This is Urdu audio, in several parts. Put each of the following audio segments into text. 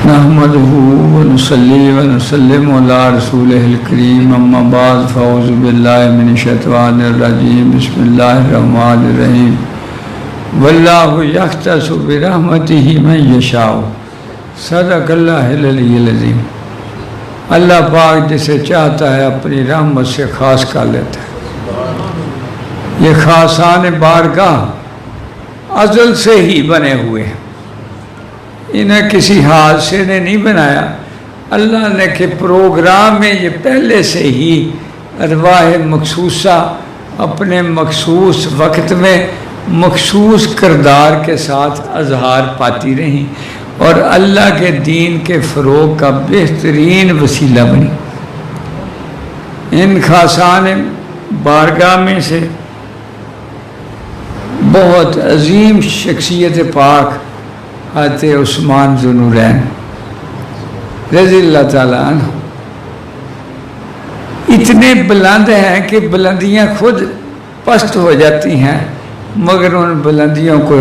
نحمده ونصلي ونسلم على رسوله الكريم اما بعد فاعوذ بالله من الشیطان الرجیم بسم اللہ الرحمن الرحیم واللہ یختص برحمتہ من یشاء صدق اللہ العلی العظیم۔ اللہ پاک جسے چاہتا ہے اپنی رحمت سے خاص کر لیتا ہے۔ یہ خاصان بارگاہ ازل سے ہی بنے ہوئے ہیں، انہیں کسی حادثے نے نہیں بنایا، اللہ نے کہ پروگرام میں یہ پہلے سے ہی ارواح مخصوصہ اپنے مخصوص وقت میں مخصوص کردار کے ساتھ اظہار پاتی رہیں اور اللہ کے دین کے فروغ کا بہترین وسیلہ بنی۔ ان خاصان بارگاہ میں سے بہت عظیم شخصیت پاک حضرت عثمان ذو النورین رضی اللہ تعالیٰ عنہ اتنے بلند ہیں کہ بلندیاں خود پست ہو جاتی ہیں مگر ان بلندیوں کو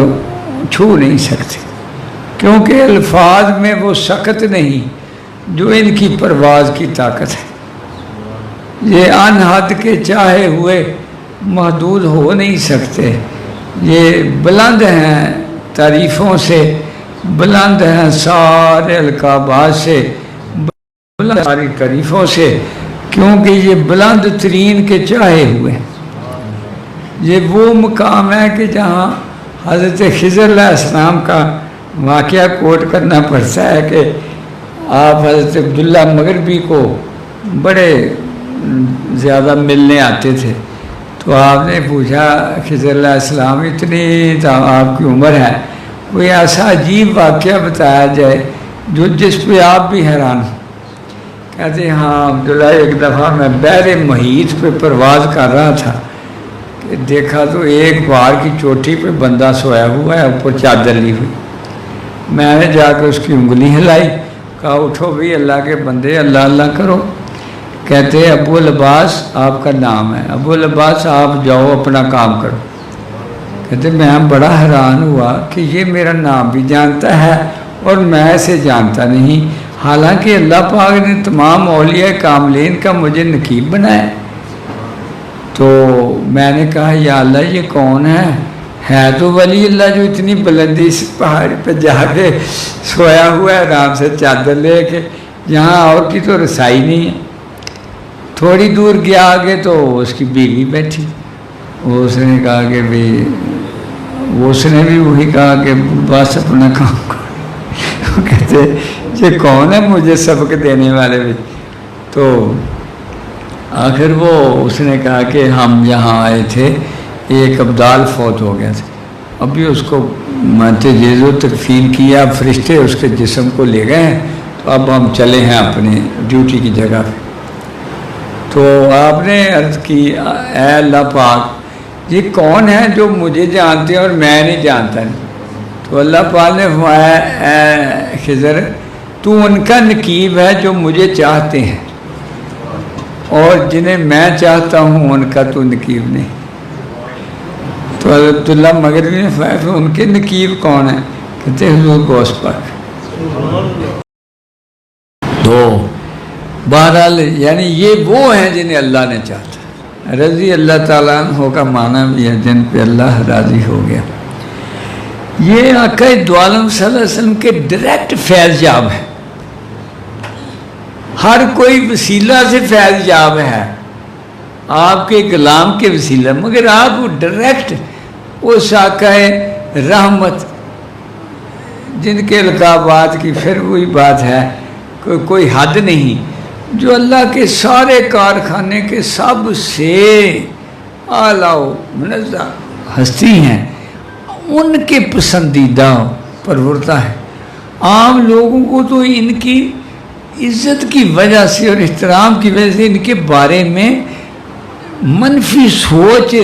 چھو نہیں سکتے، کیونکہ الفاظ میں وہ سخت نہیں جو ان کی پرواز کی طاقت ہے۔ یہ ان حد کے چاہے ہوئے محدود ہو نہیں سکتے، یہ بلند ہیں تعریفوں سے، بلند ہیں سارے القابات سے، بلند ساری تعریفوں سے، کیونکہ یہ بلند ترین کے چاہے ہوئے ہیں۔ یہ وہ مقام ہے کہ جہاں حضرت خضر علیہ السلام کا واقعہ کوٹ کرنا پڑتا ہے کہ آپ حضرت عبداللہ مغربی کو بڑے زیادہ ملنے آتے تھے، تو آپ نے پوچھا خضر علیہ السلام اتنی آپ کی عمر ہے، کوئی ایسا عجیب واقعہ بتایا جائے جو جس پہ آپ بھی حیران ہوں۔ کہتے ہیں ہاں عبداللہ، ایک دفعہ میں بحر محیط پہ پرواز کر رہا تھا کہ دیکھا تو ایک پہاڑ کی چوٹی پہ بندہ سویا ہوا ہے، اوپر چادر لی ہوئی۔ میں نے جا کے اس کی انگلی ہلائی، کہا اٹھو بھی اللہ کے بندے، اللہ اللہ کرو۔ کہتے ہیں ابو العباس آپ کا نام ہے، ابو العباس آپ جاؤ اپنا کام کرو۔ کہتے میں بڑا حیران ہوا کہ یہ میرا نام بھی جانتا ہے اور میں اسے جانتا نہیں، حالانکہ اللہ پاک نے تمام اولیاء کاملین کا مجھے نقیب بنایا۔ تو میں نے کہا یا اللہ یہ کون ہے تو ولی اللہ جو اتنی بلندی سے پہاڑ پہ جا کے سویا ہوا ہے آرام سے چادر لے کے، یہاں اور کی تو رسائی نہیں ہے۔ تھوڑی دور گیا آگے تو اس کی بیوی بیٹھی، اس نے کہا کہ بھی اس نے بھی وہی کہا کہ بس اپنا کام کرو۔ کہتے یہ کون ہے مجھے سبق دینے والے بھی؟ تو آخر وہ اس نے کہا کہ ہم یہاں آئے تھے، ایک ابدال فوت ہو گیا تھا، ابھی اس کو تجہیز و تکفین کیا، فرشتے اس کے جسم کو لے گئے ہیں، تو اب ہم چلے ہیں اپنے ڈیوٹی کی جگہ پہ۔ تو آپ نے عرض کی اے اللہ پاک یہ کون ہے جو مجھے جانتے ہیں اور میں نہیں جانتا نہیں؟ تو اللہ پاک نے فرمایا اے خضر تو ان کا نقیب ہے جو مجھے چاہتے ہیں، اور جنہیں میں چاہتا ہوں ان کا تو نقیب نہیں۔ تو حضرت عبداللہ مغربی نے فرمایا ان کے نقیب کون ہیں؟ کہتے حضور غوث پاک۔ تو بہرحال یعنی یہ وہ ہیں جنہیں اللہ نے چاہتا ہے۔ رضی اللہ تعالیٰ عنہ کا معنی بھی ہے جن پہ اللہ راضی ہو گیا۔ یہ آقا دو عالم صلی اللہ علیہ وسلم کے ڈائریکٹ فیض یاب ہے، ہر کوئی وسیلہ سے فیض یاب ہے آپ کے کلام کے وسیلہ، مگر آپ ڈائریکٹ اس آقا رحمت جن کے القابات کی پھر وہی بات ہے کوئی حد نہیں، جو اللہ کے سارے کارخانے کے سب سے اعلیٰ و منزہ ہستی ہیں، ان کے پسندیدہ پرورتا ہے۔ عام لوگوں کو تو ان کی عزت کی وجہ سے اور احترام کی وجہ سے ان کے بارے میں منفی سوچ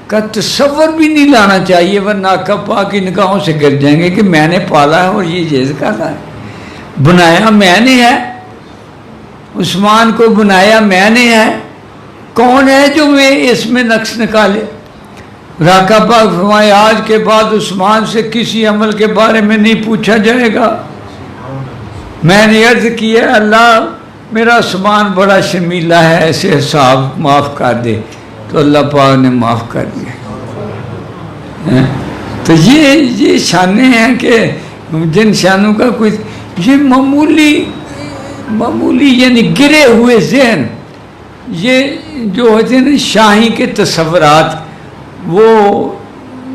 کا تصور بھی نہیں لانا چاہیے، ورنہ آقا پاک کی نگاہوں سے گر جائیں گے کہ میں نے پالا ہے اور یہ کرتا ہے، بنایا میں نے ہے، عثمان کو بنایا میں نے ہے، کون ہے جو میں اس میں نقص نکالے؟ آقا پاک فرمائے آج کے بعد عثمان سے کسی عمل کے بارے میں نہیں پوچھا جائے گا، میں نے عرض کیا اللہ میرا آسمان بڑا شرمیلا ہے، ایسے حساب معاف کر دے، تو اللہ پاک نے معاف کر دیا۔ تو یہ شانیں ہیں کہ جن شانوں کا کوئی یہ معمولی یعنی گرے ہوئے ذہن، یہ جو ہوتے ہیں نا شاہی کے تصورات، وہ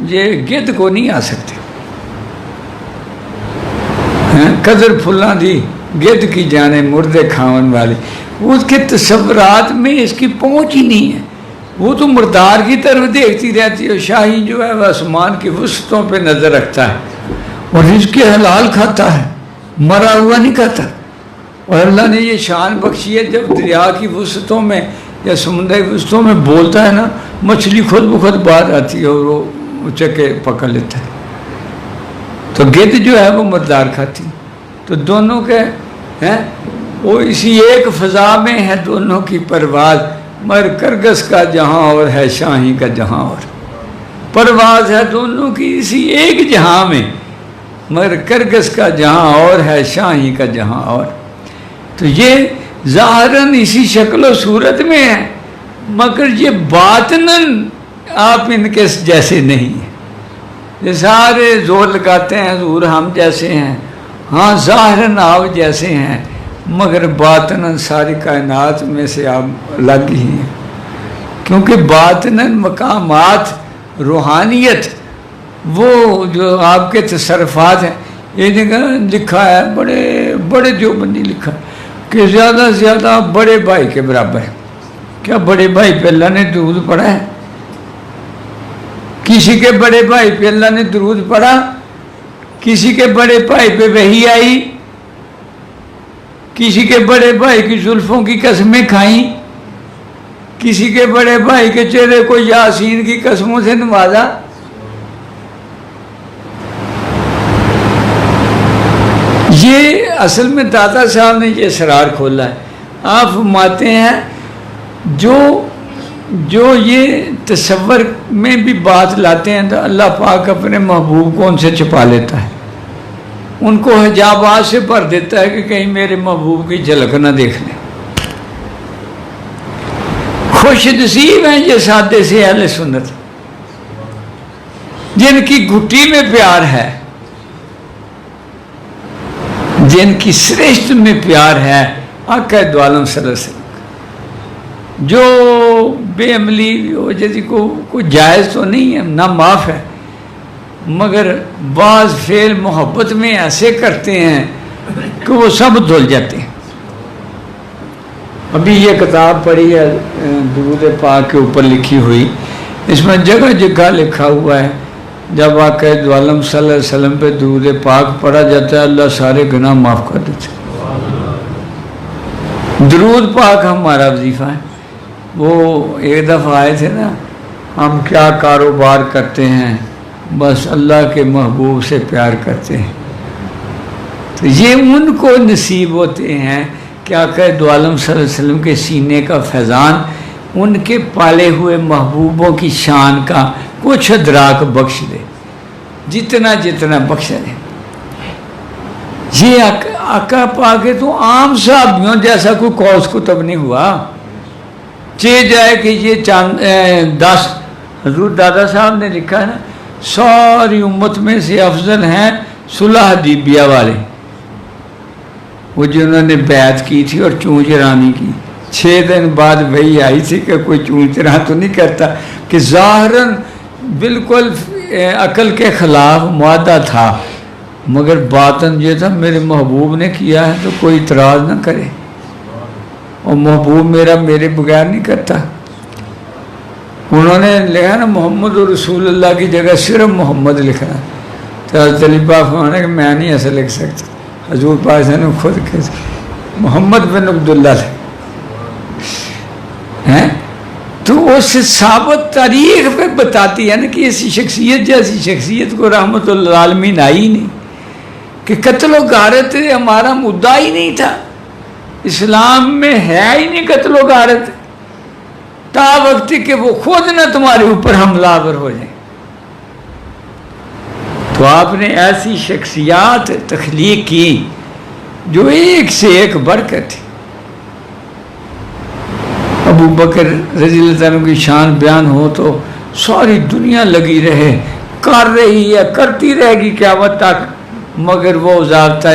یہ گد کو نہیں آ سکتے۔ قدر پھلاں دی گد کی جانے مردے کھاون والے، اس کے تصورات میں اس کی پہنچ ہی نہیں ہے، وہ تو مردار کی طرف دیکھتی رہتی ہے۔ شاہی جو ہے وہ آسمان کی وسطوں پہ نظر رکھتا ہے اور رزق حلال کھاتا ہے، مرا ہوا نہیں کھاتا۔ اور اللہ نے یہ شان بخشی ہے، جب دریا کی وسطوں میں یا سمندر کی وسطوں میں بولتا ہے نا، مچھلی خود بخود باہر آتی ہے اور وہ چکے پکڑ لیتا ہے۔ تو گد جو ہے وہ مردار کھاتی، تو دونوں کے ہیں وہ اسی ایک فضا میں ہے دونوں کی پرواز، مگر کرگس کا جہاں اور ہے شاہی کا جہاں اور، پرواز ہے دونوں کی اسی ایک جہاں میں، مگر کرگس کا جہاں اور ہے شاہی کا جہاں اور۔ تو یہ ظاہراً اسی شکل و صورت میں ہے، مگر یہ باطناً آپ ان کے جیسے نہیں ہیں۔ یہ سارے زور لگاتے ہیں حضور ہم جیسے ہیں، ہاں ظاہراً آپ جیسے ہیں، مگر باطناً ساری کائنات میں سے آپ الگ ہی ہیں، کیونکہ باطناً مقامات روحانیت وہ جو آپ کے تصرفات ہیں، یہ جگہ لکھا ہے بڑے بڑے جو بندی لکھا ہے کہ زیادہ سے زیادہ بڑے بھائی کے برابر ہے۔ کیا بڑے بھائی پہ اللہ نے درود پڑھا ہے؟ کسی کے بڑے بھائی پہ اللہ نے درود پڑھا؟ کسی کے بڑے بھائی پہ وحی آئی؟ کسی کے بڑے بھائی کی زلفوں کی قسمیں کھائیں؟ کسی کے بڑے بھائی کے چہرے کو یاسین کی قسموں سے نوازا؟ یہ اصل میں داتا صاحب نے یہ اسرار کھولا ہے۔ آپ فرماتے ہیں جو یہ تصور میں بھی بات لاتے ہیں تو اللہ پاک اپنے محبوب کو ان سے چھپا لیتا ہے، ان کو حجابات سے بھر دیتا ہے کہ کہیں میرے محبوب کی جھلک نہ دیکھ لیں۔ خوش نصیب ہیں یہ سادے سے اہل سنت جن کی گھٹی میں پیار ہے، جن کی سرشت میں پیار ہے آقا دو عالم صلی اللہ علیہ وسلم۔ جو بے عملی ہو جیسی کو جائز تو نہیں ہے، نہ معاف ہے، مگر بعض فعل محبت میں ایسے کرتے ہیں کہ وہ سب دھل جاتے ہیں۔ ابھی یہ کتاب پڑھی ہے درود پاک کے اوپر لکھی ہوئی، اس میں جگہ جگہ لکھا ہوا ہے جب آقا دو عالم صلی اللہ علیہ وسلم پہ درود پاک پڑھا جاتا ہے اللہ سارے گناہ معاف کر دیتے ہیں۔ درود پاک ہمارا وظیفہ ہے۔ وہ ایک دفعہ آئے تھے نا، ہم کیا کاروبار کرتے ہیں، بس اللہ کے محبوب سے پیار کرتے ہیں۔ تو یہ ان کو نصیب ہوتے ہیں کہ آقا دو عالم صلی اللہ علیہ وسلم کے سینے کا فیضان ان کے پالے ہوئے محبوبوں کی شان کا کچھ ادراک بخش دے، جتنا جتنا بخش دے۔ یہ آقا پاک تو عام صحابیوں جیسا کوئی قوس کتب نہیں ہوا، چاہے جائے کہ یہ 10 حضور دادا صاحب نے لکھا ہے نا، ساری امت میں سے افضل ہیں صلح حدیبیہ والے، وہ جنہوں نے بیعت کی تھی اور چونچ رانی کی۔ 6 دن بعد وہی آئی تھی کہ کوئی چونچ ران تو نہیں کرتا، کہ ظاہراً بالکل عقل کے خلاف معاہدہ تھا، مگر باطن یہ تھا میرے محبوب نے کیا ہے تو کوئی اعتراض نہ کرے، اور محبوب میرا میرے بغیر نہیں کرتا۔ انہوں نے لکھا نا محمد رسول اللہ کی جگہ صرف محمد لکھا ہے، تو حضرت علی پاک فرمانے کہ میں نہیں ایسا لکھ سکتا، حضور پاک نے خود کہا محمد بن عبداللہ ہیں۔ تو اس ثابت تاریخ پہ بتاتی ہے نا کہ ایسی شخصیت جیسی شخصیت کو رحمت اللہ عالمین آئی نہیں، کہ قتل و غارت ہمارا مدعا ہی نہیں تھا، اسلام میں ہے ہی نہیں قتل و غارت، تا وقت کہ وہ خود نہ تمہارے اوپر حملہ آور ہو جائیں۔ تو آپ نے ایسی شخصیات تخلیق کی جو ایک سے ایک بڑھ کر تھی. ابو بکر رضی اللہ عنہ کی شان بیان ہو تو ساری دنیا لگی رہے، کر رہی ہے، کرتی رہے گی قیامت تک، مگر وہ ضابطہ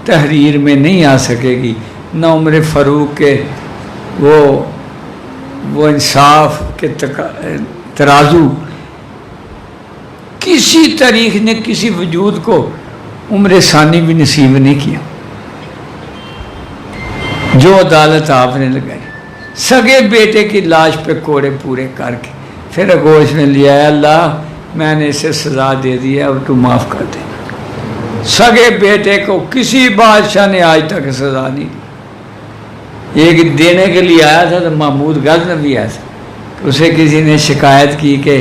تحریر میں نہیں آ سکے گی. نہ عمر فاروق کے وہ انصاف کے ترازو، کسی تاریخ نے کسی وجود کو عمر ثانی بھی نصیب نہیں کیا جو عدالت آپ نے لگائی. سگے بیٹے کی لاش پہ کوڑے پورے کر کے پھر گوشت میں لیا ہے، اللہ میں نے اسے سزا دے دی ہے، اب تو معاف کر دے. سگے بیٹے کو کسی بادشاہ نے آج تک سزا نہیں دی. ایک دینے کے لیے آیا تھا تو محمود غزنوی آیا تھا، اسے کسی نے شکایت کی کہ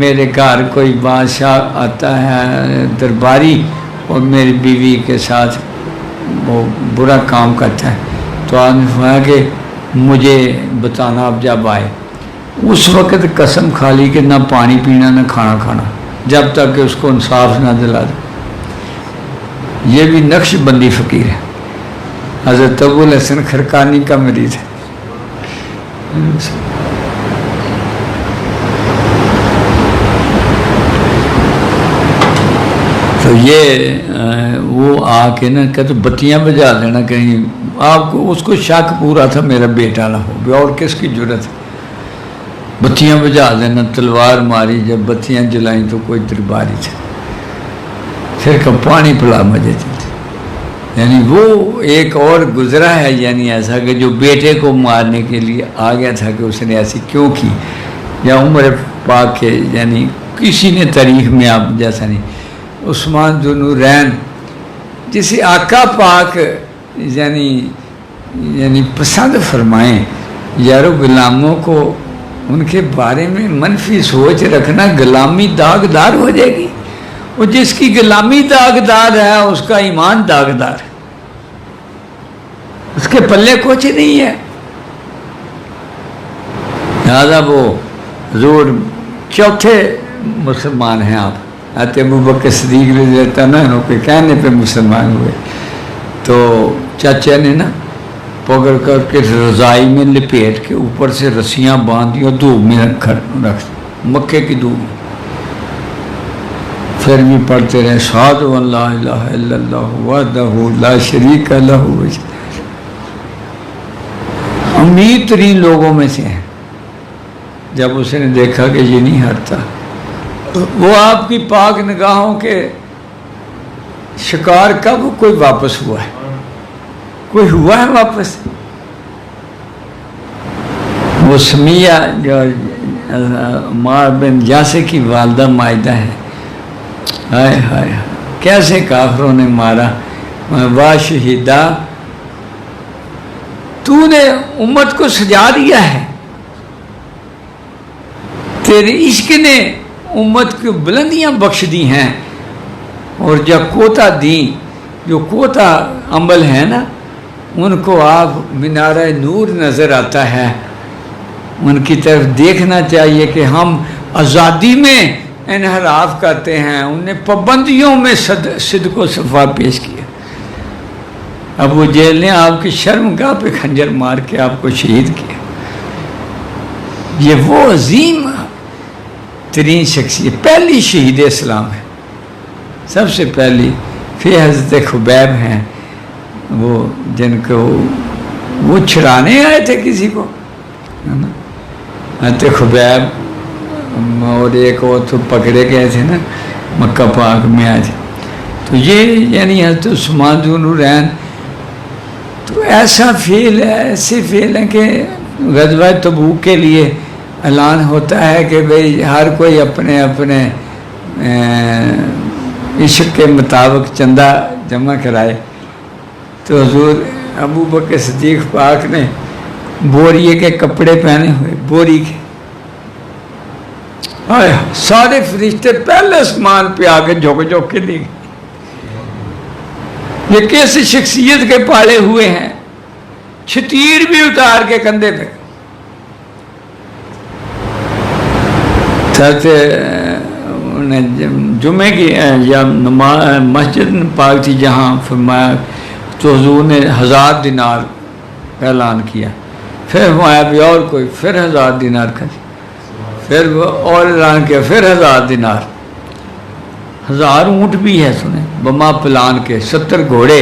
میرے گھر کوئی بادشاہ آتا ہے درباری اور میری بیوی کے ساتھ وہ برا کام کرتا ہے، تو آپ نے فرمایا کہ مجھے بتانا اب جب آئے. اس وقت قسم کھا لی کہ نہ پانی پینا نہ کھانا کھانا جب تک کہ اس کو انصاف نہ دلا دے. یہ بھی نقش بندی فقیر ہے، حضرت ابو الحسن خرقانی کا مرید ہے. تو یہ وہ آ کے نا کہ تو بتیاں بجھا لینا کہیں، آپ کو اس کو شک پورا تھا میرا بیٹا نہ ہو گیا، اور کس کی ضرورت ہے. بتیاں بجھا دینا، تلوار ماری، جب بتیاں جلائیں تو کوئی درباری تھا، پھر کہ پانی پلا مجھے چلتے. یعنی وہ ایک اور گزرا ہے، یعنی ایسا کہ جو بیٹے کو مارنے کے لیے آ گیا تھا کہ اس نے ایسی کیوں کی، یا عمر پاک کے یعنی کسی نے تاریخ میں آپ جیسا نہیں. عثمان ذو النورین جسے آقا پاک یعنی پسند فرمائیں، یارو غلاموں کو ان کے بارے میں منفی سوچ رکھنا غلامی داغدار ہو جائے گی. اور جس کی غلامی داغدار ہے اس کا ایمان داغدار ہے، اس کے پلے کچھ نہیں ہے. لہٰذا وہ حضور چوتھے مسلمان ہیں آپ. ابو بکر صدیق رضی اللہ عنہ کے کہنے پہ مسلمان ہوئے تو چاچا نے نا پکڑ کر کے رضائی میں لپیٹ کے اوپر سے رسیاں باندھی اور دھوپ میں رکھ مکے کی دھوپ میں. پھر بھی پڑھتے رہے اشہد ان لا الہ الا اللہ وحدہ لا شریک لہ. امید ترین لوگوں میں سے ہیں. جب اس نے دیکھا کہ یہ نہیں ہٹتا، وہ آپ کی پاک نگاہوں کے شکار کب کوئی واپس ہوا ہے؟ کوئی ہوا ہے واپس؟ وہ سمیہ جو عمار بن یاسر کی والدہ مائدہ ہے، ہائے ہائے کیسے کافروں نے مارا. وا شہیدہ، تو نے امت کو سجا دیا ہے، تیرے عشق نے امت کی بلندیاں بخش دی ہیں. اور جو کوتا دی، جو کوتا عمل ہے نا، ان کو آپ مینارہ نور نظر آتا ہے، ان کی طرف دیکھنا چاہیے کہ ہم آزادی میں انحراف کرتے ہیں. انہیں پابندیوں میں صدق و صفا پیش کیا. ابو جہل نے آپ کی شرمگاہ پہ خنجر مار کے آپ کو شہید کیا. یہ وہ عظیم ترین شخصیت، پہلی شہید اسلام ہے، سب سے پہلی. پھر حضرت خبیب ہیں، وہ جن کو وہ چھڑانے آئے تھے کسی کو، حضرت خبیب، اور ایک اور تو پکڑے گئے تھے نا مکہ پاک میں آج. تو یہ یعنی حضرت عثمان ذو النورین تو ایسا فعل ہے، ایسے فعل ہیں کہ غزوہ تبوک کے لیے اعلان ہوتا ہے کہ بھئی ہر کوئی اپنے اپنے عشق کے مطابق چندہ جمع کرائے. تو حضور ابو بکر صدیق پاک نے بوریے کے کپڑے پہنے ہوئے، بوری کے، سارے فرشتے پہلے آسمان پہ آ کے جھک جھک کے دیکھ. یہ کیسی شخصیت کے پالے ہوئے ہیں، چھتیر بھی اتار کے کندھے پہ. جمعے کی یا مسجد پاک تھی جہاں فرمایا تو حضور نے 1000 دینار کا اعلان کیا، پھر فرمایا بھی اور کوئی، پھر 1000 دینار کا، پھر اور اعلان کیا، پھر 1000 دینار، 1000 اونٹ بھی ہے سنیں بما پلان کے، 70 گھوڑے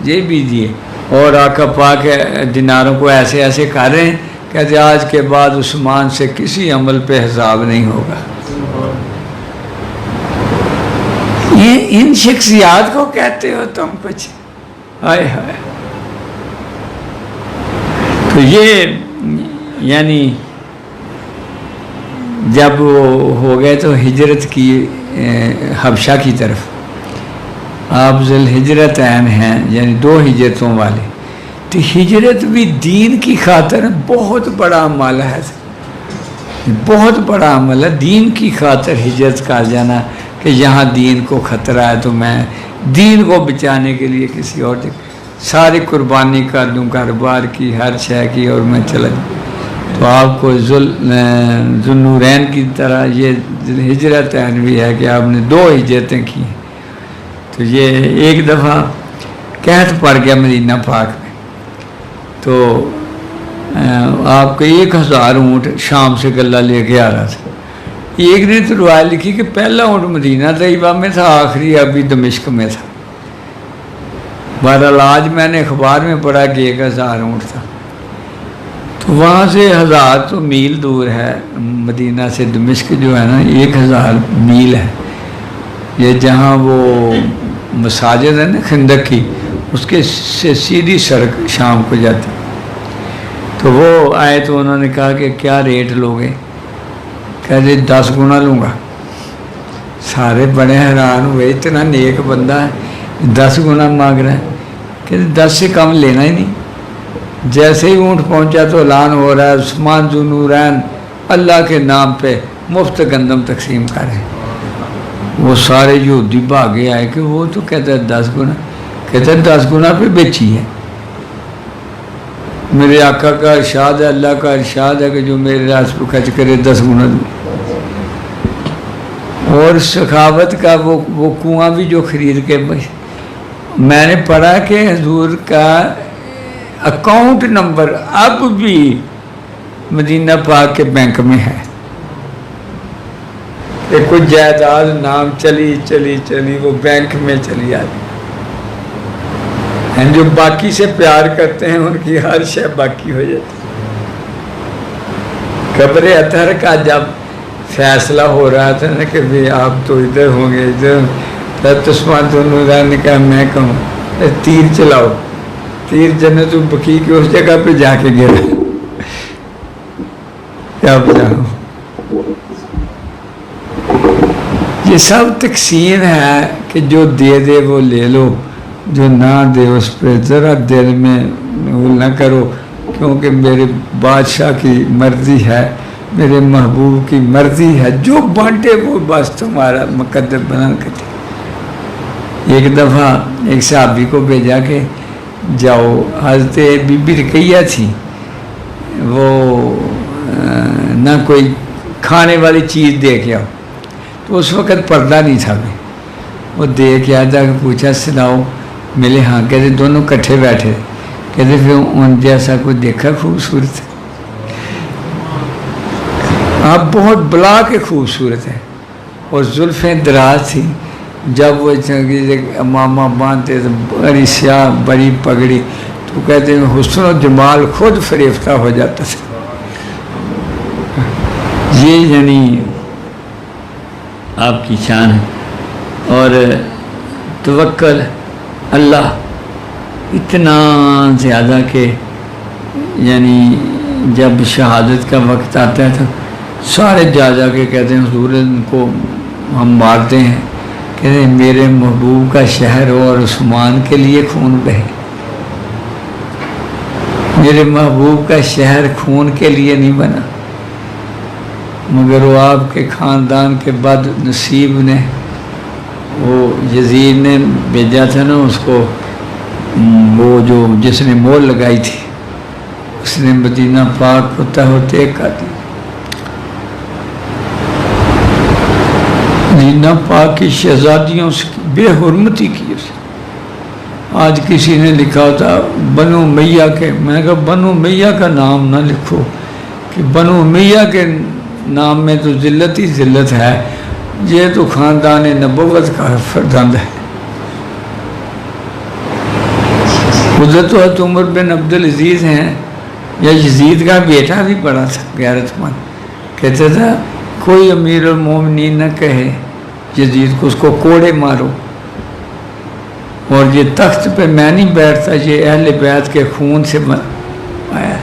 یہ بھی دیے، اور آقا پاک دیناروں کو ایسے ایسے کر رہے ہیں، کہتے آج کے بعد عثمان سے کسی عمل پہ حساب نہیں ہوگا۔ یہ ان شخصیات کو کہتے ہو تم کچھ، ہائے ہائے۔ تو یہ یعنی جب وہ ہو گئے تو ہجرت کی حبشہ کی طرف، آپ ذی الہجرتین ہیں یعنی 2 ہجرتوں والے، تو ہجرت بھی دین کی خاطر بہت بڑا عمل ہے، بہت بڑا عمل ہے، دین کی خاطر ہجرت کر جانا کہ یہاں دین کو خطرہ ہے تو میں دین کو بچانے کے لیے کسی اور ساری قربانی کر دوں، کاروبار کی، ہر شے کی، اور میں چلا جاؤں۔ تو آپ کو ذوالنورین کی طرح یہ ہجرتین بھی ہے کہ آپ نے 2 ہجرتیں کی ہیں۔ تو یہ ایک دفعہ قحط پڑ گیا مدینہ پاک میں، تو آپ کو 1000 اونٹ شام سے غلہ لے کے آ رہا تھا۔ ایک نے تو روایت لکھی کہ پہلا اونٹ مدینہ طیبہ میں تھا، آخری ابھی دمشق میں تھا۔ بہرحال آج میں نے اخبار میں پڑھا کہ 1000 اونٹ تھا، تو وہاں سے 1000 تو میل دور ہے، مدینہ سے دمشق جو ہے نا 1000 میل ہے، یہ جہاں وہ مساجد ہے نا خندق کی، اس کے سے سیدھی سڑک شام کو جاتی۔ تو وہ آئے تو انہوں نے کہا کہ کیا ریٹ لوگے؟ کہتے 10 گنا لوں گا۔ سارے بڑے حیران ہوئے، اتنا نیک بندہ ہے 10 گنا مانگ رہا ہے، کہتے 10 سے کم لینا ہی نہیں۔ جیسے ہی اونٹ پہنچا تو اعلان ہو رہا ہے عثمان ذوالنورین اللہ کے نام پہ مفت گندم تقسیم کریں۔ وہ سارے یہودی بھاگے آئے کہ وہ تو کہتا ہے 10 گنا، کہتا ہے 10 گنا پہ بیچی ہے۔ میرے آقا کا ارشاد ہے، اللہ کا ارشاد ہے کہ جو میرے راست پہ خرچ کرے 10 گنا دوں۔ اور سخاوت کا وہ کنواں بھی جو خرید کے، میں نے پڑھا کہ حضور کا اکاؤنٹ نمبر اب بھی مدینہ پاک کے بینک میں ہے کہ کچھ جائیداد نام چلی وہ بینک میں چلی آتی۔ جو باقی سے پیار کرتے ہیں ان کی ہر شے باقی ہو جاتی۔ قبر اطہر کا جب فیصلہ ہو رہا تھا نا کہ بھی آپ تو ادھر ہوں گے ادھر، عثمان ذوالنورین نے کہا میں کہوں تیر چلاؤ، تیر جنت البقیع کی اس جگہ پہ جا کے گرا، کیا بتاؤں۔ یہ سب تقسیم ہے کہ جو دے دے وہ لے لو، جو نہ دے اس پہ ذرا دل میں نہ کرو، کیونکہ میرے بادشاہ کی مرضی ہے، میرے محبوب کی مرضی ہے، جو بانٹے وہ بس تمہارا مقدر بنا کے دے۔ ایک دفعہ ایک صحابی کو بھیجا کہ جاؤ، حضرت بی بی رقیہ تھی، وہ نہ کوئی کھانے والی چیز دے کے آؤ، تو اس وقت پردہ نہیں تھا، وہ دے کے آیا تھا کہ پوچھا سناؤ، ملے ہاں، کہتے دونوں کٹھے بیٹھے، کہتے پھر ان جیسا کوئی دیکھا خوبصورت؟ آپ بہت بلا کے خوبصورت ہیں، اور زلفیں دراز تھی، جب وہ امامہ باندھتے تو بڑی سیاہ بڑی پگڑی، تو کہتے ہیں حسن و جمال خود فریفتہ ہو جاتا تھا۔ یہ یعنی آپ کی شان ہے۔ اور توکل اللہ اتنا زیادہ کہ یعنی جب شہادت کا وقت آتا ہے تو سارے جا کے کہتے ہیں حضور ان کو ہم مارتے ہیں، کہتے ہیں میرے محبوب کا شہر ہو اور عثمان کے لیے خون بہے، میرے محبوب کا شہر خون کے لیے نہیں بنا، مگر وہ آپ کے خاندان کے بد نصیب نے، وہ یزید نے بھیجا تھا نا اس کو، وہ جو جس نے مول لگائی تھی اس نے مدینہ پاک کو تہوتے کر دی۔ مدینہ پاک کی شہزادیوں سے بے حرمتی کی اس نے، آج کسی نے لکھا ہوتا بنو امیہ کے، میں نے کہا بنو امیہ کا نام نہ لکھو، کہ بنو امیہ کے نام میں تو ذلت ہی ذلت ہے، یہ تو خاندان نبوت کا فرزند ہے۔ ادھر تو حضرت عمر بن عبدالعزیز ہیں، یا یزید کا بیٹا بھی بڑا تھا غیرت مند، کہتا تھا کوئی امیر المومنین نہ کہے یزید کو، اس کو کوڑے مارو، اور یہ تخت پہ میں نہیں بیٹھتا، یہ اہل بیت کے خون سے آیا ہے،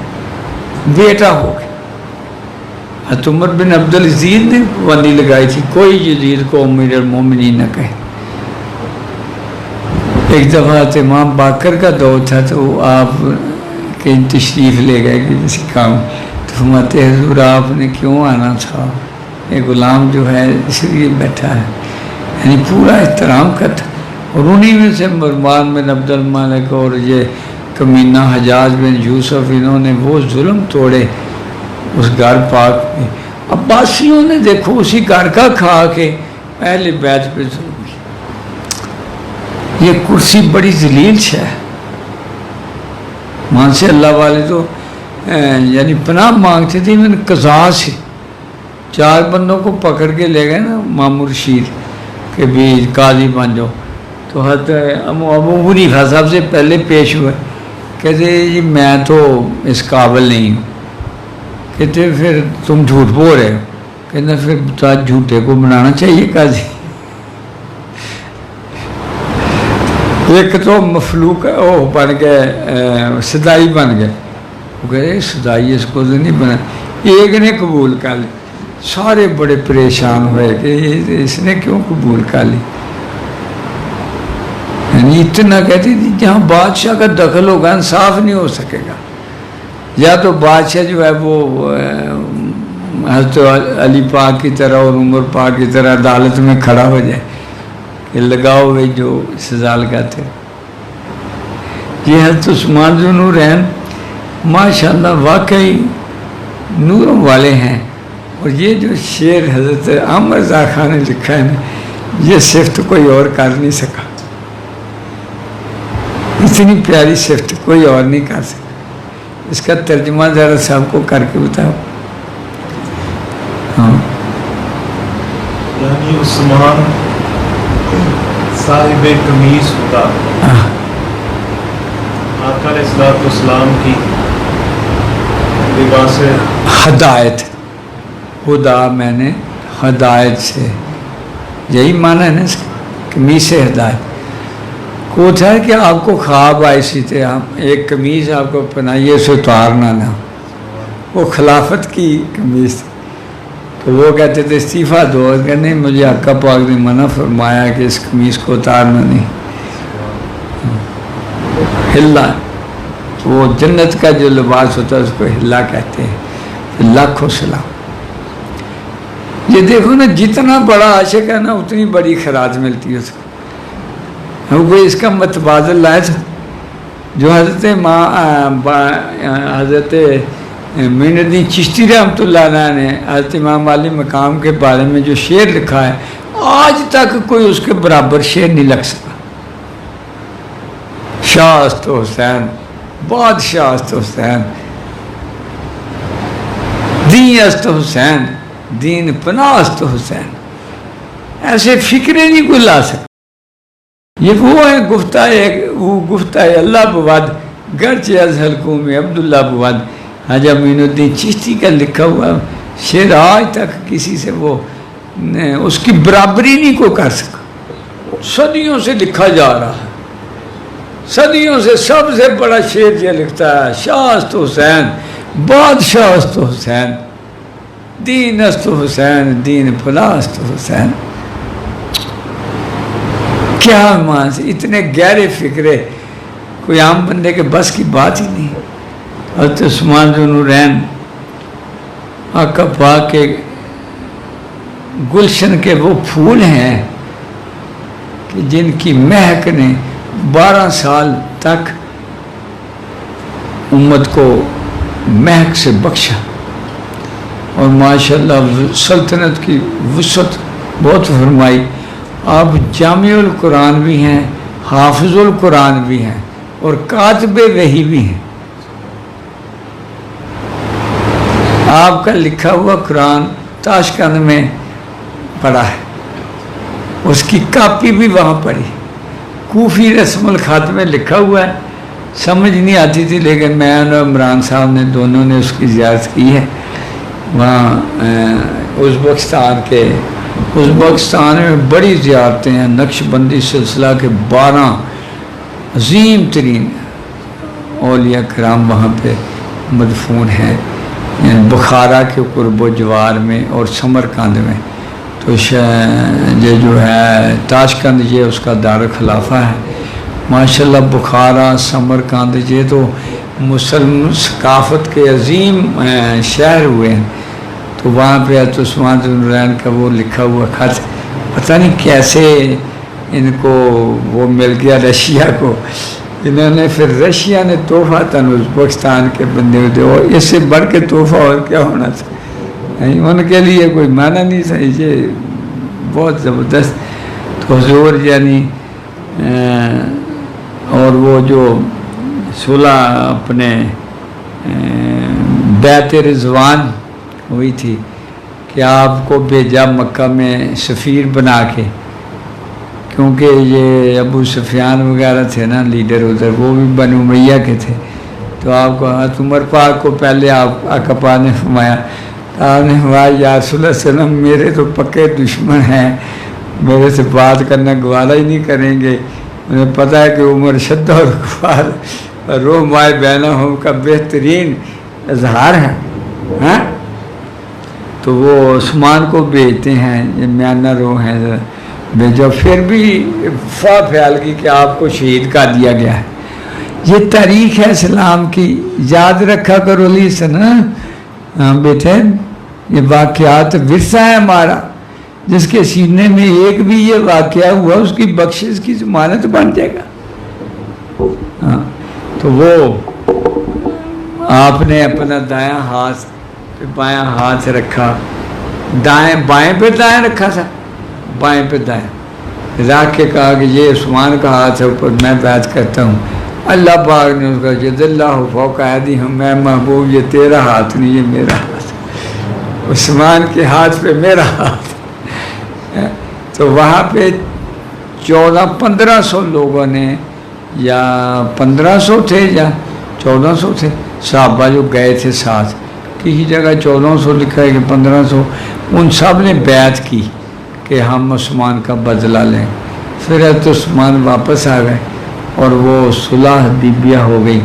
بیٹا ہو گیا۔ حضرت عمر بن عبدالعزیز نے پابندی لگائی تھی کوئی یزید کو امیر المومنین نہ کہے۔ ایک دفعہ امام باقر کا دور تھا تو آپ کہیں تشریف لے گئے کہ کسی کام، تو فرماتے حضور آپ نے کیوں آنا تھا، یہ غلام جو ہے اس لیے بیٹھا ہے، یعنی پورا احترام کرتا۔ اور انہی میں سے مروان بن عبد الملک اور یہ کمینہ حجاج بن یوسف، انہوں نے وہ ظلم توڑے اس گھر پاک میں۔ عباسیوں نے دیکھو اسی گھر کا کھا کے اہل بیت پہ ظلم کیا۔ یہ کرسی بڑی ذلیل ہے، وہاں سے اللہ والے تو یعنی پناہ مانگتے تھے، میں نے قضاء سے 4 بندوں کو پکڑ کے لے گئے نا مامور رشید کہ بھی قاضی بن جاؤ، تو حضرت ابو حنیفہ صاحب سے پہلے پیش ہوئے، کہتے جی میں تو اس قابل نہیں ہوں، کہتے پھر تم جھوٹ بول رہے ہو، کہتے پھر جھوٹے کو بنانا چاہیے قاضی۔ ایک تو مفلوق وہ بن گئے، صدائی بن گئے، وہ کہہ رہے صدائی اس کو تو نہیں بنا، ایک نے قبول کر لی، سارے بڑے پریشان ہوئے کہ اس نے کیوں قبول کر لی، یعنی اتنا کہتی تھی جہاں بادشاہ کا دخل ہوگا انصاف نہیں ہو سکے گا، یا تو بادشاہ جو ہے وہ حضرت علی پاک کی طرح اور عمر پاک کی طرح عدالت میں کھڑا ہو جائے کہ لگاؤ ہوئے جو سزا لگاتے۔ یہ حضرت عثمان ذو نورین ماشاءاللہ واقعی نوروں والے ہیں، اور یہ جو شعر حضرت احمد رضا خان نے لکھا ہے نا، یہ صفت کوئی اور کر نہیں سکا، اتنی پیاری صفت کوئی اور نہیں کر سکا۔ اس کا ترجمہ ذرا صاحب کو کر کے بتاؤ۔ ہاں، یعنی عثمان صاحب قمیص خدا، آقا علیہ الصلوۃ والسلام کی لباس ہدایت، خدا میں نے ہدایت سے، یہی معنی ہے نا اس کا، قمیص سے ہدایت کو تھا کہ آپ کو خواب آئی سی تھے، ہم ایک قمیص آپ کو پہنائیے اسے اتارنا نہ، وہ خلافت کی قمیص تھی، تو وہ کہتے تھے استعفیٰ دو، کہ نہیں مجھے آقا پاک نے منع فرمایا کہ اس قمیص کو اتارنا نہیں، ہلا، وہ جنت کا جو لباس ہوتا ہے اس کو ہلا کہتے ہیں، لاکھوں سلام۔ یہ دیکھو نا جتنا بڑا عاشق ہے نا اتنی بڑی خراج ملتی ہے اس کو۔ وہ اس کا متبادل لائے تھا جو حضرت معین الدین چشتی رحمۃ اللہ علیہ نے حضرت امام علی مقام کے بارے میں جو شعر لکھا ہے، آج تک کوئی اس کے برابر شعر نہیں لکھ سکا۔ شاہ است حسین، بادشاہ است حسین، دین است حسین، دین پناہ است حسین، ایسے فکرے نہیں کوئی لا سکتا۔ یہ وہ ہے گفتہ اللہ بود گرچہ از حلقوں میں عبداللہ بود، حاجی معین الدین چشتی کا لکھا ہوا شعر آج تک کسی سے وہ اس کی برابری نہیں کوئی کر سکا، صدیوں سے لکھا جا رہا ہے، صدیوں سے سب سے بڑا شعر یہ لکھتا ہے، شاہ است حسین، بادشاہ است حسین، دین است حسین، دین پناہ است حسین۔ کیا مان سے اتنے گہرے فکرے کوئی عام بندے کے بس کی بات ہی نہیں۔ حضرت عثمان ذو نورین آقا پاک کے گلشن کے وہ پھول ہیں کہ جن کی مہک نے 12 سال تک امت کو مہک سے بخشا، اور ماشاءاللہ سلطنت کی وسعت بہت فرمائی۔ آپ جامع القرآن بھی ہیں، حافظ القرآن بھی ہیں اور کاتب وحی بھی ہیں. آپ کا لکھا ہوا قرآن تاشقند میں پڑھا ہے، اس کی کاپی بھی وہاں پڑھی. کوفی رسم الخط میں لکھا ہوا ہے، سمجھ نہیں آتی تھی، لیکن میں اور عمران صاحب نے دونوں نے اس کی زیارت کی ہے. وہاں ازبکستان میں بڑی زیارتیں ہیں. نقش بندی سلسلہ کے 12 عظیم ترین اولیاء کرام وہاں پہ مدفون ہیں، یعنی بخارا کے قرب و جوار میں اور سمرقند میں. تو یہ جو ہے تاشقند یہ اس کا دار خلافہ ہے. ماشاءاللہ بخارا سمرقند یہ تو مسلم ثقافت کے عظیم شہر ہوئے ہیں. تو وہاں پہ عثمان ذو النورین کا وہ لکھا ہوا خط پتہ نہیں کیسے ان کو وہ مل گیا رشیا کو. انہوں نے پھر رشیا نے تحفہ ازبکستان کے بندے ہوتے، اور اس سے بڑھ کے تحفہ اور کیا ہونا تھا. ان کے لیے کوئی معنی نہیں تھا. یہ بہت زبردست. تو حضور یعنی اور وہ جو صلح اپنے بیعت رضوان ہوئی تھی کہ آپ کو بھیجا مکہ میں سفیر بنا کے، کیونکہ یہ ابو سفیان وغیرہ تھے نا لیڈر ادھر، وہ بھی بنو امیہ کے تھے. تو آپ کو عمر پاک کو پہلے آپ آقا نے فرمایا، آپ نے فرمایا یا رسول اللہ صلی اللہ علیہ وسلم میرے تو پکے دشمن ہیں، میرے سے بات کرنا گوارا ہی نہیں کریں گے. انہیں پتہ ہے کہ عمر شدہ اور کفار روح مائے بینہم کا بہترین اظہار ہے. ہاں تو وہ عثمان کو بھیجتے ہیں، یہ میانہ روح ہیں بھیجو. پھر بھی پھیل گئی کہ آپ کو شہید کر دیا گیا ہے. یہ تاریخ ہے اسلام کی، یاد رکھا کرو لی سنا. ہاں بیٹے یہ واقعات ورثہ ہے ہمارا، جس کے سینے میں ایک بھی یہ واقعہ ہوا اس کی بخشش کی ضمانت بن جائے گا. ہاں تو وہ آپ نے اپنا دایاں ہاتھ پہ بایاں ہاتھ رکھا، دائیں بائیں پہ دائیں رکھا تھا، بائیں پہ دائیں رکھ کے کہا کہ یہ عثمان کا ہاتھ ہے اوپر، میں بیعت کرتا ہوں. اللہ پاک نے اس کا جد اللہ فوق ایدیہم، میں محبوب یہ تیرا ہاتھ نہیں، یہ میرا ہاتھ، عثمان کے ہاتھ پہ میرا ہاتھ. تو وہاں پہ 1400-1500 لوگوں نے، یا 1500 تھے یا 1400 تھے صحابہ جو گئے تھے ساتھ، کسی جگہ 1400 لکھا ہے کہ 1500، ان سب نے بیعت کی کہ ہم عثمان کا بدلہ لیں. پھر حضرت عثمان واپس آ گئے اور وہ صلح حدیبیہ ہو گئی،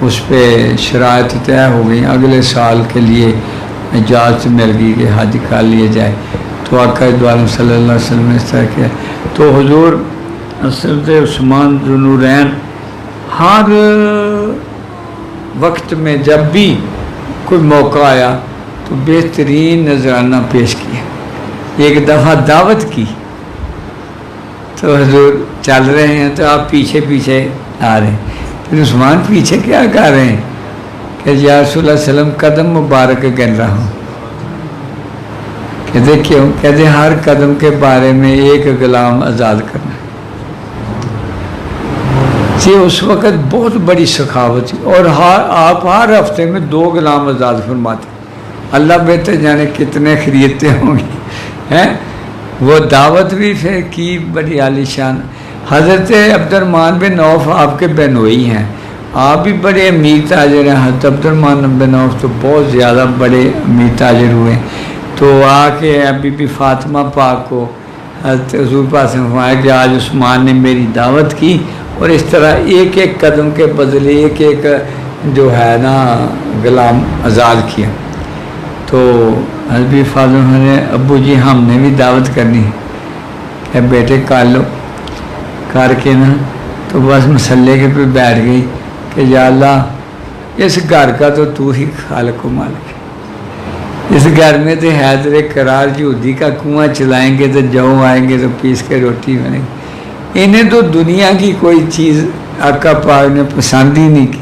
اس پہ شرائط طے ہو گئی. اگلے سال کے لیے اجازت مل گئی کہ حج کر لیے جائے. تو آقا دو عالم صلی اللہ علیہ وسلم نے اس طرح کیا. تو حضور حضرت عثمان ذو النورین ہر وقت میں جب بھی کوئی موقع آیا تو بہترین نذرانہ پیش کیا. ایک دفعہ دعوت کی تو حضور چل رہے ہیں تو آپ پیچھے پیچھے آ رہے ہیں. پھر عثمان پیچھے کیا کر رہے ہیں کہ یا رسول اللہ صلی اللہ علیہ وسلم قدم مبارک گن رہا ہوں. کہتے کیوں؟ کہتے ہر قدم کے بارے میں ایک غلام آزاد کرنا. یہ اس وقت بہت بڑی سخاوت تھی، اور آپ ہر ہفتے میں 2 غلام آزاد فرماتے. اللہ بہتر جانے کتنے خریدتے ہوں گے ہیں. وہ دعوت بھی پھر کی بڑی عالی شان. حضرت عبد الرحمن بن عوف آپ کے بہنوئی ہیں، آپ بھی بڑے امیر تاجر ہیں. حضرت عبد الرحمن بن عوف تو بہت زیادہ بڑے امیر تاجر ہوئے. تو آ کے ابھی بھی فاطمہ پاک کو حضرت حضور پاک نے فرمایا کہ آج عثمان نے میری دعوت کی، اور اس طرح ایک ایک قدم کے بدلے ایک ایک جو ہے نا غلام آزاد کیا. تو حضرت فاطمہ نے ابو جی ہم نے بھی دعوت کرنی ہے. کہ بیٹے کر لو. کر کے نا تو بس مسلح کے پہ بیٹھ گئی کہ یا اللہ اس گھر کا تو ہی خالق و مالک ہے. اس گھر میں تو حیدر قرار یہودی کا کنواں چلائیں گے تو جو آئیں گے تو پیس کے روٹی بنے گی. انہیں تو دنیا کی کوئی چیز آقا پاک نے پسند ہی نہیں کی.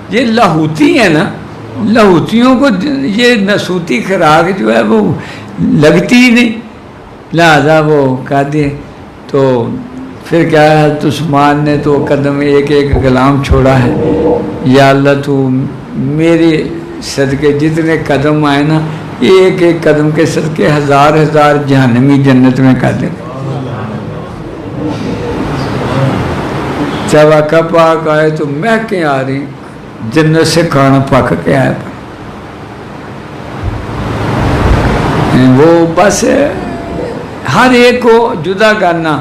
یہ لاہوتی ہیں نا، لاہوتیوں کو یہ نسوتی خوراک جو ہے وہ لگتی ہی نہیں، لہذا وہ کہہ دے. تو پھر کیا ہے، حضرت عثمان نے تو قدم ایک ایک غلام چھوڑا ہے، یا اللہ تو میرے صدقے جتنے قدم آئے نا، ایک ایک قدم کے صدقے ہزار ہزار جہنمی جنت میں کر دیں۔ جب آقا پاک آئے تو مہکیں آ رہی، جنت سے کھانا پک کے آئے۔ وہ بس ہر ایک کو جدا کرنا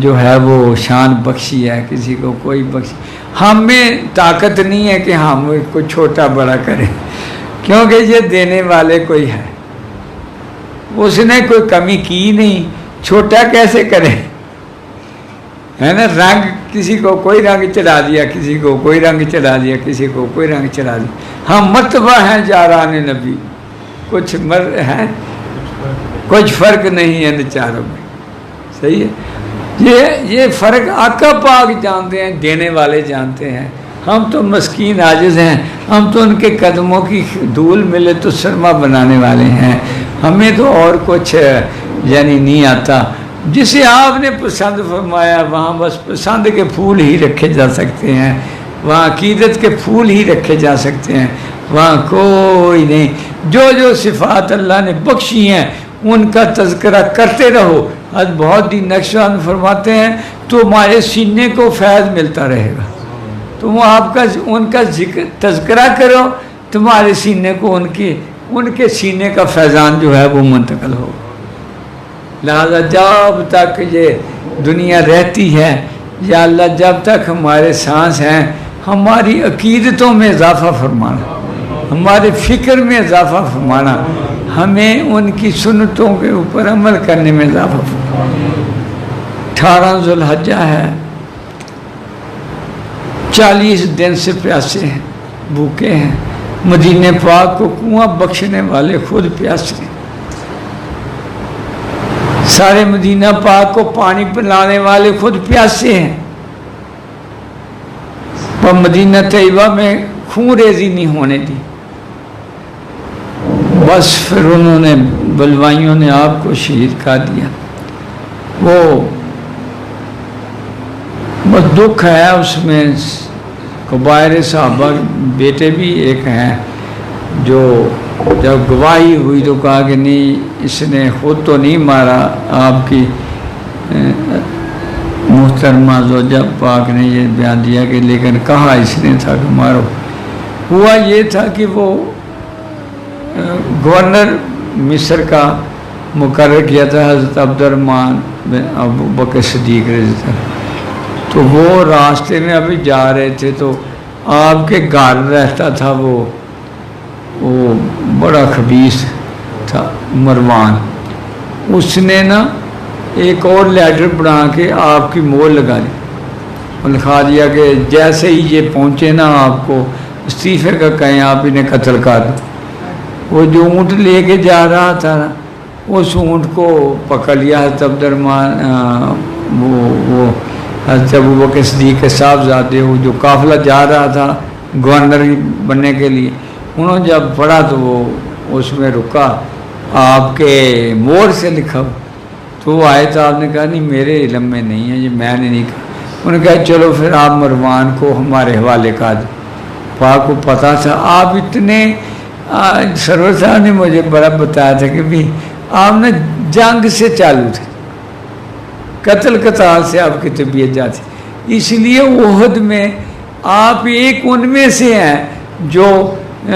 جو ہے وہ شان بخشی ہے، کسی کو کوئی بخشی۔ ہمیں طاقت نہیں ہے کہ ہم کو چھوٹا بڑا کریں، کیونکہ یہ دینے والے کوئی ہے، اس نے کوئی کمی کی نہیں، چھوٹا کیسے کرے، ہے نا۔ رنگ کسی کو کوئی رنگ چڑھا دیا، کسی کو کوئی رنگ چڑھا دیا، کسی کو کوئی رنگ چڑھا دیا۔ ہم مرتبہ ہیں جاران نبی، کچھ ہے، کچھ فرق نہیں ہے ان چاروں میں، صحیح ہے۔ یہ فرق آقا پاک جانتے ہیں، دینے والے جانتے ہیں، ہم تو مسکین عاجز ہیں، ہم تو ان کے قدموں کی دھول ملے تو سرما بنانے والے ہیں، ہمیں تو اور کچھ یعنی نہیں آتا۔ جسے آپ نے پسند فرمایا وہاں بس پسند کے پھول ہی رکھے جا سکتے ہیں، وہاں عقیدت کے پھول ہی رکھے جا سکتے ہیں، وہاں کوئی نہیں۔ جو صفات اللہ نے بخشی ہیں ان کا تذکرہ کرتے رہو۔ آج بہت ہی نقشبند فرماتے ہیں تمہارے سینے کو فیض ملتا رہے گا، تم آپ کا ان کا تذکرہ کرو، تمہارے سینے کو ان کے سینے کا فیضان جو ہے وہ منتقل ہوگا۔ لہذا جب تک یہ دنیا رہتی ہے، یا اللہ جب تک ہمارے سانس ہیں، ہماری عقیدتوں میں اضافہ فرمانا، ہمارے فکر میں اضافہ فرمانا، ہمیں ان کی سنتوں کے اوپر عمل کرنے میں اضافہ فرمانا۔ 18 ذوالحجہ ہے، 40 دن سے پیاسے ہیں، بھوکے ہیں، مدینہ پاک کو کنواں بخشنے والے خود پیاسے ہیں، سارے مدینہ پاک کو پانی پلانے والے خود پیاسے ہیں، پر مدینہ طیبہ میں خون ریزی نہیں ہونے دی، بس پھر انہوں نے بلوائیوں نے آپ کو شہید کر دیا۔ وہ بس دکھ ہے اس میں، کبائر صحابہ بیٹے بھی ایک ہیں جو جب گواہی ہوئی تو کہا کہ نہیں اس نے خود تو نہیں مارا، آپ کی محترمہ زوجہ پاک نے یہ بیان دیا کہ لیکن کہا اس نے تھا کہ مارو۔ ہوا یہ تھا کہ وہ گورنر مصر کا مقرر کیا تھا حضرت عبد الرحمن بن ابو بکر صدیق رضی اللہ عنہ، تو وہ راستے میں ابھی جا رہے تھے تو آپ کے گھر رہتا تھا وہ بڑا خبیث تھا مروان، اس نے نا ایک اور لیٹر بنا کے آپ کی مور لگا دی اور لکھا دیا کہ جیسے ہی یہ پہنچے نا آپ کو استعفے کا کہیں آپ انہیں قتل کر دو۔ وہ جو اونٹ لے کے جا رہا تھا نا اس اونٹ کو پکڑ لیا حضرت عبد الرحمن، وہ حضرت ابو بکر صدیق کے صاحبزادے وہ جو قافلہ جا رہا تھا گورنر بننے کے لیے، انہوں نے جب پڑھا تو وہ اس میں رکا، آپ کے مور سے لکھا، تو وہ آئے تو آپ نے کہا نہیں میرے علم میں نہیں ہے، یہ میں نے نہیں کہا۔ انہوں نے کہا چلو پھر آپ مروان کو ہمارے حوالے کر دیں۔ پاک کو پتہ تھا آپ اتنے، سرور صاحب نے مجھے بڑا بتایا تھا کہ بھی آپ نے جنگ سے چالو تھے، قتل قتال سے آپ کی طبیعت جاتی، اس لیے احد میں آپ ایک ان میں سے ہیں جو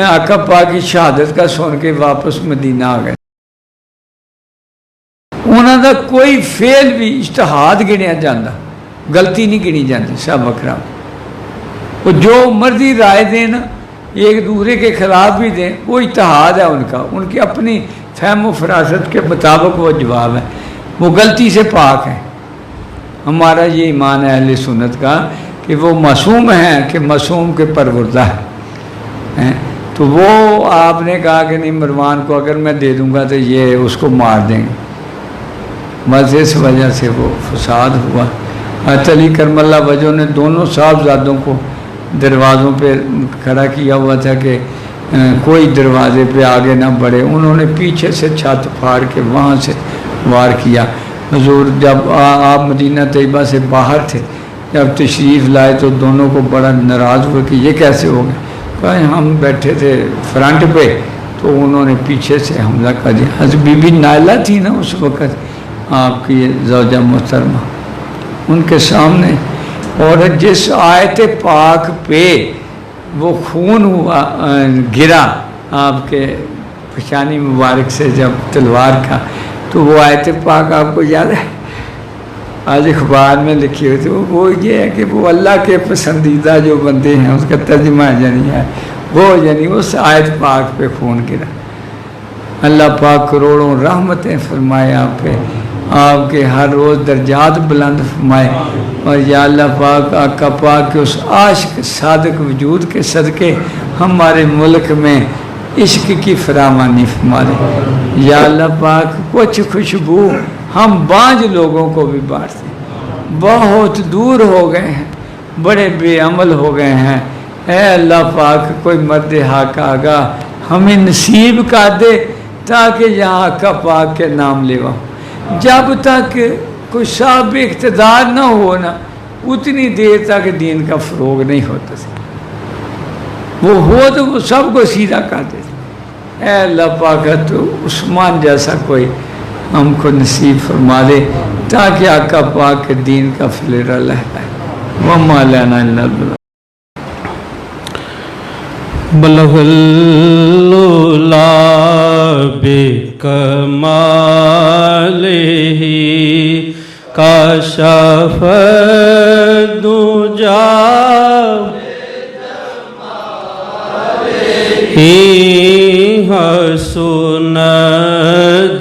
آقا پاک کی شہادت کا سن کے واپس مدینہ آ گئے۔ انہوں کا کوئی فیل بھی اجتہاد گنیا جاتا، غلطی نہیں گنی جاتی۔ صاحب اکرام وہ جو مرضی رائے دیں نا، ایک دوسرے کے خلاف بھی دیں، وہ اجتہاد ہے ان کا، ان کی اپنی فہم و فراست کے مطابق وہ جواب ہے، وہ غلطی سے پاک ہیں۔ ہمارا یہ ایمان ہے اہل سنت کا کہ وہ معصوم ہیں کہ معصوم کے پروردہ ہیں۔ تو وہ آپ نے کہا کہ نہیں مروان کو اگر میں دے دوں گا تو یہ اس کو مار دیں گے، بس اس وجہ سے وہ فساد ہوا۔ حضرت علی کرم اللہ وجہ نے دونوں صاحبزادوں کو دروازوں پہ کھڑا کیا ہوا تھا کہ کوئی دروازے پہ آگے نہ بڑھے، انہوں نے پیچھے سے چھت پھاڑ کے وہاں سے وار کیا۔ حضور جب آپ مدینہ طیبہ سے باہر تھے، جب تشریف لائے تو دونوں کو بڑا ناراض ہوئے کہ یہ کیسے ہو گئے. کہا ہم بیٹھے تھے فرنٹ پہ تو انہوں نے پیچھے سے حملہ کر دیا. حضرت بی بی نائلہ تھی نا اس وقت آپ کی زوجہ محترمہ، ان کے سامنے، اور جس آیت پاک پہ وہ خون ہوا گرا آپ کے پیشانی مبارک سے جب تلوار کا، تو وہ آیت پاک آپ کو یاد ہے؟ آج اخبار میں لکھی ہوئی تھی. وہ یہ ہے کہ وہ اللہ کے پسندیدہ جو بندے ہیں اس کا ترجمہ یعنی ہے وہ یعنی اس آیت پاک پہ خون گرا. اللہ پاک کروڑوں رحمتیں فرمائے آپ پہ، آپ کے ہر روز درجات بلند فرمائے. اور یا اللہ پاک آقا پاک کے اس عاشق صادق وجود کے صدقے ہمارے ملک میں عشق کی فراوانی فرما دے. یا اللہ پاک کچھ خوشبو ہم بانجھ لوگوں کو بھی بانٹتے ہیں، بہت دور ہو گئے ہیں، بڑے بے عمل ہو گئے ہیں. اے اللہ پاک کوئی مرد حق آگا ہمیں نصیب کر دے تاکہ یہاں آقا پاک کے نام لیوا. جب تک کوئی صاحب اقتدار نہ ہونا اتنی دیر تک دین کا فروغ نہیں ہوتا تھا. وہ ہو تو وہ سب کو سیدھا کر دیتے. اے اللہ پاک تو عثمان جیسا کوئی ہم کو نصیب فرما دے تاکہ آقا پاک کے دین کا فلیرا لہرائے. وما لنا الا البلاغ. بلغ العلا بکمالہ کاشف الدجا حسن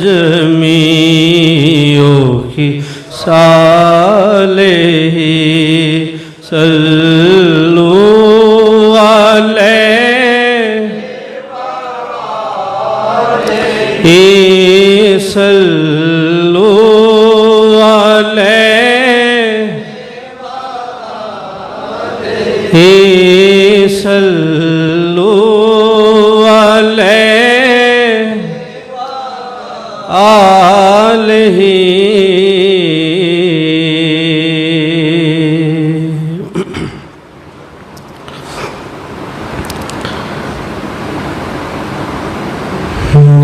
جمیع خصالہ صلو علیہ صلو علیہ صلو علیہ آلہ.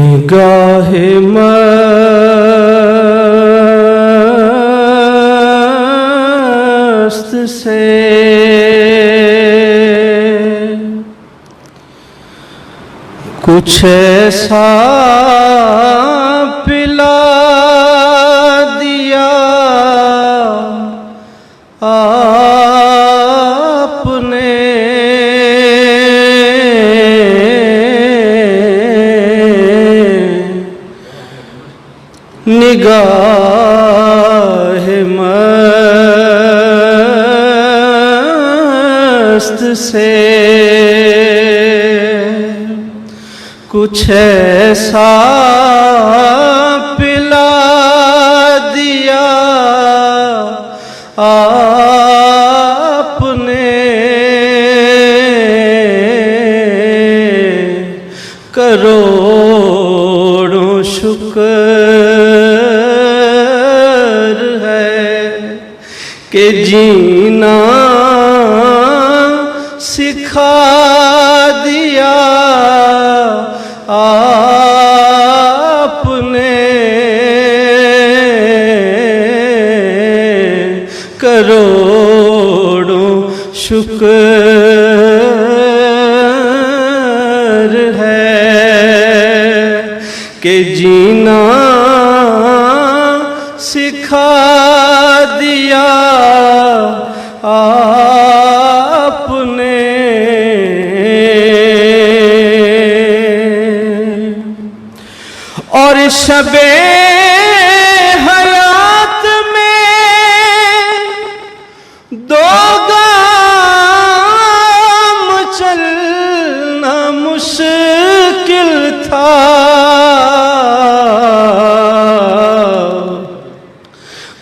نگاہ مست سے کچھ ایسا پلا دیا آپ نے نگاہ مست سے کچھ ایسا پلا دیا آپ نے کروڑوں شکر ہے کہ جینا سکھا دیا آپ نے کروڑوں شکر ہے کہ جینا سکھا دیا آپ نے اور شب حیات میں دو گام چلنا مشکل تھا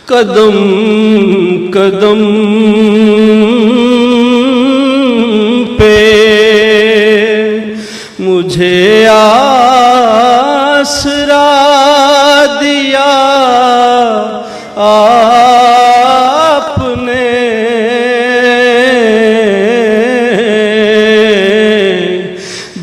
قدم قدم پہ مجھے آسرا دیا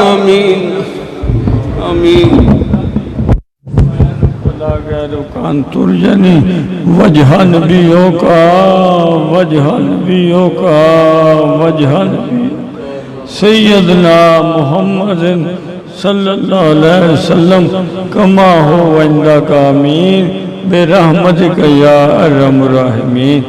آمین آمین کان ترجنی وجہ نبیوں کا وجہ نبیوں کا وجہ نبی سیدنا محمد صلی اللہ علیہ وسلم کما ہو عندک آمین برحمتک یا ارحم الراحمین.